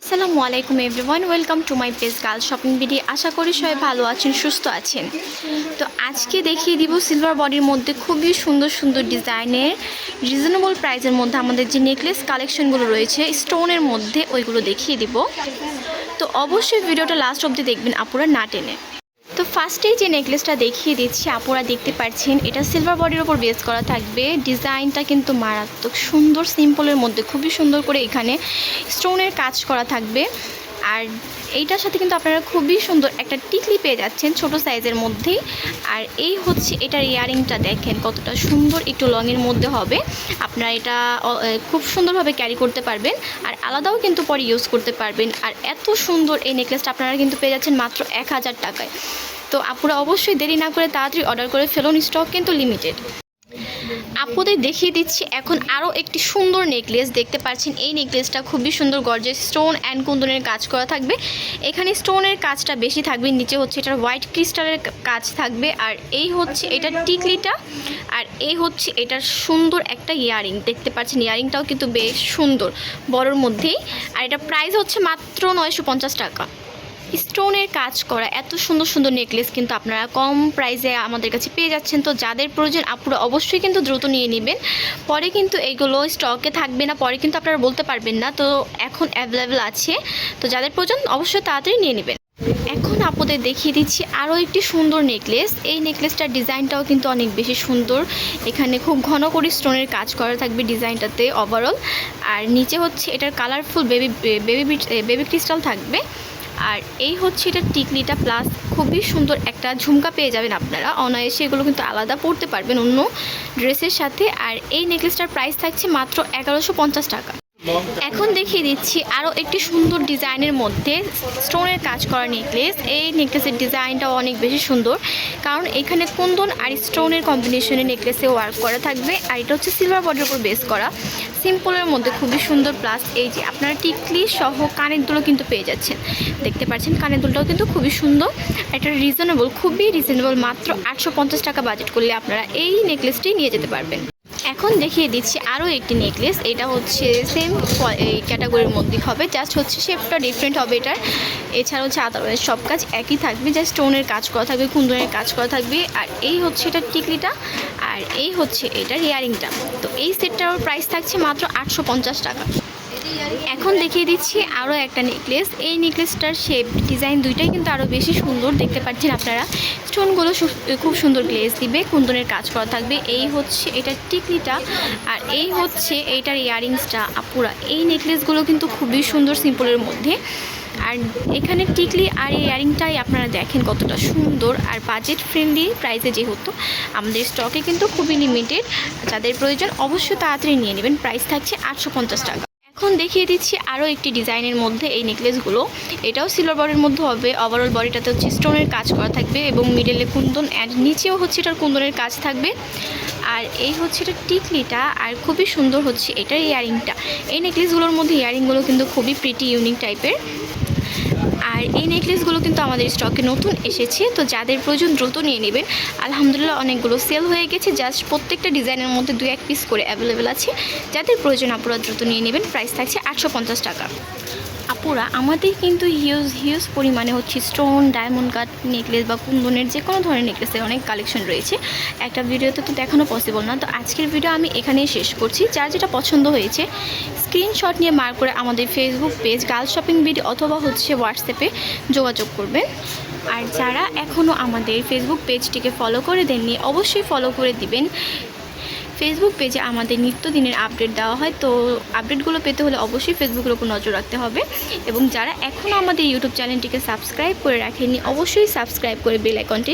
আসসালামু আলাইকুম everyone, welcome to my page girl shopping BD. আশা করি সবাই ভালো আছেন, সুস্থ আছেন। তো আজকে দেখিয়ে দিব সিলভার বডির মধ্যে খুবই সুন্দর সুন্দর ডিজাইনের রিজনেবল প্রাইসের মধ্যে আমাদের যে নেকলেস কালেকশনগুলো রয়েছে স্টোনের মধ্যে, ওইগুলো দেখিয়ে দিব। তো অবশ্যই ভিডিওটা লাস্ট অবধি দেখবেন আপুরা, না টেনে। তো ফার্স্টেই যে নেকলেসটা দেখিয়ে দিচ্ছি আপুরা দেখতে পাচ্ছেন, এটা সিলভার বডির ওপর বেস করা থাকবে। ডিজাইনটা কিন্তু মারাত্মক সুন্দর, সিম্পলের মধ্যে খুবই সুন্দর করে এখানে স্টোনের কাজ করা থাকবে। আর এইটার সাথে কিন্তু আপনারা খুবই সুন্দর একটা টিকলি পেয়ে যাচ্ছেন ছোট সাইজের মধ্যেই। আর এই হচ্ছে এটার ইয়ারিংটা, দেখেন কতটা সুন্দর, একটু লংয়ের মধ্যে হবে। আপনারা এটা খুব সুন্দরভাবে ক্যারি করতে পারবেন, আর আলাদাও কিন্তু পরে ইউজ করতে পারবেন। আর এত সুন্দর এই নেকলেসটা আপনারা কিন্তু পেয়ে যাচ্ছেন মাত্র 1000 টাকায়। তো আপুরা অবশ্যই দেরি না করে তাড়াতাড়ি অর্ডার করে ফেলুন, স্টক কিন্তু লিমিটেড। আপুদের দেখিয়ে দিচ্ছি এখন আরও একটি সুন্দর নেকলেস। দেখতে পাচ্ছেন এই নেকলেসটা খুবই সুন্দর, গর্জিয়াস স্টোন অ্যান্ড কুন্দনের কাজ করা থাকবে। এখানে স্টোনের কাজটা বেশি থাকবে, নিচে হচ্ছে এটার হোয়াইট ক্রিস্টালের কাজ থাকবে। আর এই হচ্ছে এটার টিকলিটা, আর এই হচ্ছে এটার সুন্দর একটা ইয়ারিং। দেখতে পাচ্ছেন ইয়ারিংটাও কিন্তু বেশ সুন্দর, বড়োর মধ্যেই। আর এটা প্রাইস হচ্ছে মাত্র 950 টাকা। স্টোনের কাজ করা এত সুন্দর সুন্দর নেকলেস কিন্তু আপনারা কম প্রাইসে আমাদের কাছে পেয়ে যাচ্ছেন। তো যাদের প্রয়োজন আপুরা অবশ্যই কিন্তু দ্রুত নিয়ে নেবেন, পরে কিন্তু এইগুলো স্টকে থাকবে না, পরে কিন্তু আপনারা বলতে পারবেন না। তো এখন অ্যাভেলেবেল আছে, তো যাদের প্রয়োজন অবশ্যই তাড়াতাড়ি নিয়ে নেবেন। এখন আপনাদের দেখিয়ে দিচ্ছি আরও একটি সুন্দর নেকলেস। এই নেকলেসটার ডিজাইনটাও কিন্তু অনেক বেশি সুন্দর। এখানে খুব ঘন করে স্টোনের কাজ করা থাকবে ডিজাইনটাতে ওভারঅল। আর নিচে হচ্ছে এটার কালারফুল বেবি ক্রিস্টাল থাকবে। আর এই হচ্ছে এটা টিকলিটা, প্লাস খুবই সুন্দর একটা ঝুমকা পেয়ে যাবেন আপনারা অনায়াসে। এগুলো কিন্তু আলাদা পরতে পারবেন অন্য ড্রেসের সাথে। আর এই নেকলেসটার প্রাইস থাকছে মাত্র 1150 টাকা। এখন দেখিয়ে দিচ্ছি আরও একটি সুন্দর ডিজাইনের মধ্যে স্টোনের কাজ করা নেকলেস। এই নেকলেসের ডিজাইনটাও অনেক বেশি সুন্দর, কারণ এখানে কুন্দন আর স্টোনের কম্বিনেশনে নেকলেসে ওয়ার্ক করা থাকবে। আর এটা হচ্ছে সিলভার বডির উপর বেস করা, সিম্পলের মধ্যে খুবই সুন্দর। প্লাস এই যে আপনারা টিকলি সহ কানের দুলও কিন্তু পেয়ে যাচ্ছেন। দেখতে পাচ্ছেন কানের দুলটাও কিন্তু খুবই সুন্দর। এটা রিজনেবল, খুবই রিজনেবল, মাত্র 850 টাকা বাজেট করলে আপনারা এই নেকলেসটি নিয়ে যেতে পারবেন। এখন দেখিয়ে দিচ্ছি আরও একটি নেকলেস। এটা হচ্ছে সেম এই ক্যাটাগরির মধ্যে হবে, জাস্ট হচ্ছে শেপটা ডিফারেন্ট হবে এটার। এছাড়া হচ্ছে আদারওয়াইজ সব কাজ একই থাকবে, জাস্ট স্টোনের কাজ করা থাকবে, কুন্দনের কাজ করা থাকবে। আর এই হচ্ছে এটার টিকলিটা, আর এই হচ্ছে এটার ইয়ারিংটা। তো এই সেটটার প্রাইস থাকছে মাত্র 850 টাকা। এখন দেখিয়ে দিচ্ছি আরও একটা নেকলেস। এই নেকলেসটার শেপ ডিজাইন দুইটাই কিন্তু আরও বেশি সুন্দর। দেখতে পাচ্ছেন আপনারা স্টোনগুলো খুব সুন্দর গ্লেজ দিবে, কুন্দনের কাজ করা থাকবে। এই হচ্ছে এটার টিকলিটা, আর এই হচ্ছে এইটার ইয়ারিংসটা। আপুরা এই নেকলেসগুলো কিন্তু খুবই সুন্দর, সিম্পলের মধ্যে। আর এখানে টিকলি আর এই ইয়ারিংটাই আপনারা দেখেন কতটা সুন্দর। আর বাজেট ফ্রেন্ডলি প্রাইসে যেহেতু আমাদের স্টকে কিন্তু খুবই লিমিটেড, যাদের প্রয়োজন অবশ্যই তাড়াতাড়ি নিয়ে নেবেন। প্রাইস থাকছে 850 টাকা। এখন দেখিয়ে দিচ্ছি আরও একটি ডিজাইনের মধ্যে এই নেকলেসগুলো। এটাও সিলভার বডির মধ্যে হবে। ওভারঅল বডিটাতে হচ্ছে স্টোনের কাজ করা থাকবে এবং মিডলে কুন্দন, অ্যান্ড নিচেও হচ্ছে এটার কুন্দনের কাজ থাকবে। আর এই হচ্ছে এটা টিকলিটা, আর খুবই সুন্দর হচ্ছে এটার ইয়ারিংটা। এই নেকলেসগুলোর মধ্যে ইয়ারিংগুলো কিন্তু খুবই প্রিটি, ইউনিক টাইপের। আর এই নেকলেসগুলো কিন্তু আমাদের স্টকে নতুন এসেছে, তো যাদের প্রয়োজন দ্রুত নিয়ে নেবেন। আলহামদুলিল্লাহ অনেকগুলো সেল হয়ে গেছে, জাস্ট প্রত্যেকটা ডিজাইনের মধ্যে 2-1 পিস করে অ্যাভেলেবেল আছে। যাদের প্রয়োজন আপুরা দ্রুত নিয়ে নেবেন। প্রাইস থাকছে 850 টাকা। আপুরা আমাদের কিন্তু হিউজ পরিমাণে হচ্ছে স্টোন, ডায়মন্ড কাট নেকলেস বা কুন্দনের যে কোনো ধরনের নেকলেসের অনেক কালেকশন রয়েছে। একটা ভিডিওতে তো দেখানো পসিবল না, তো আজকের ভিডিও আমি এখানেই শেষ করছি। যার যেটা পছন্দ হয়েছে স্ক্রিনশট নিয়ে মার্ক করে আমাদের Facebook page girl shopping BD অথবা হচ্ছে হোয়াটসঅ্যাপে যোগাযোগ করবেন। আর যারা এখনও আমাদের ফেসবুক পেজটিকে ফলো করে দেননি অবশ্যই ফলো করে দিবেন। ফেসবুক পেজে আমাদের নিত্যদিনের আপডেট দেওয়া হয়, তো আপডেটগুলো পেতে হলে অবশ্যই ফেসবুকের উপর নজর রাখতে হবে। এবং যারা এখনও আমাদের ইউটিউব চ্যানেলটিকে সাবস্ক্রাইব করে রাখেননি অবশ্যই সাবস্ক্রাইব করে বেল আইকনটি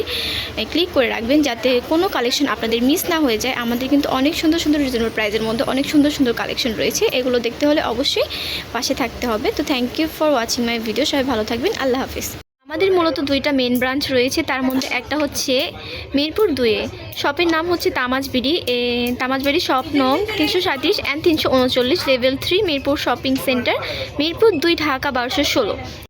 ক্লিক করে রাখবেন, যাতে কোনো কালেকশন আপনাদের মিস না হয়ে যায়। আমাদের কিন্তু অনেক সুন্দর সুন্দর রিজনেবল প্রাইসের মধ্যে অনেক সুন্দর সুন্দর কালেকশন রয়েছে, এগুলো দেখতে হলে অবশ্যই পাশে থাকতে হবে। তো thank you for watching my video. সবাই ভালো থাকবেন, আল্লাহ হাফিজ। আমাদের মূলত 2টা মেন ব্রাঞ্চ রয়েছে, তার মধ্যে একটা হচ্ছে মিরপুর 2-এ, শপের নাম হচ্ছে তামাজবাড়ি শপ নং 337 and 339, level 3, Mirpur shopping centre, Mirpur 2, Dhaka 1216।